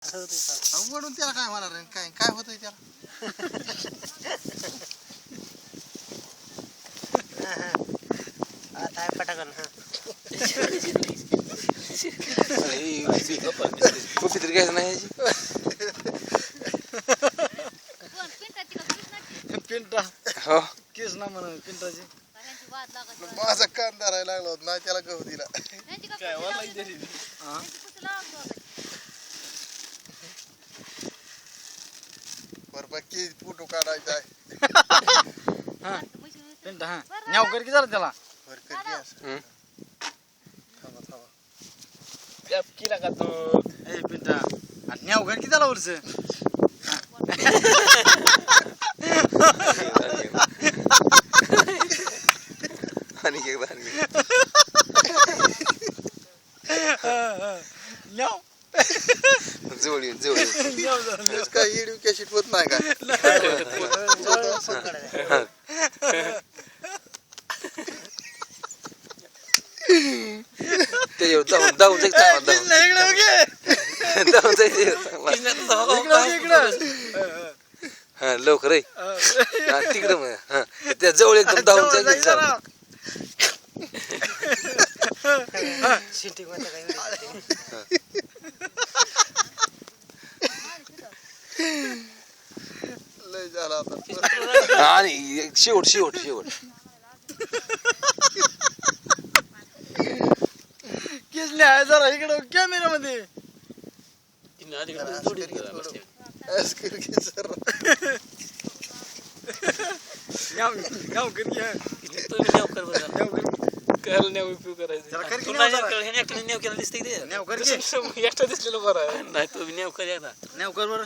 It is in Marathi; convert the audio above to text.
वडून त्याला काय होणार आहे? काय काय होतंय त्याला? आता पटाकन कुठे तरी घ्यायचं नाही पिंटा हो केस ना म्हणून पिंटाची माझा कान धरायला लागला होता नाही त्याला गहू दिला. बरं फोटो काढायचा आहे. पिंटा हा न्याव कर की जरा त्याला बरं कर की असं. थांबा थांबा. केला का तो ए पिंटा न्याव कर की त्याला वरच आणि एकदा न्याव जवळ येऊन जवळ येऊन तेच काय इडू कॅशिट होत नाही का? ते जाऊन जाऊन जायचं जाऊन जायचं हा लवकर आहे तिकडं मग हा त्या जवळ एकदम धावून जायचं शिंटी मध्ये काय लय झाला आता. आणि शेवट शेवट शेवट किसले आहे जरा इकडं कॅमेरा मध्ये असं कर की सर. न्याव न्याव कर की उपयोग करायचं जरा कर की न्याव जरा. न्याव केलं दिसतंय ते न्याव कर की एकटा दिसलेलं बरं नाही तो न्याव कर एकदा न्याव कर बरं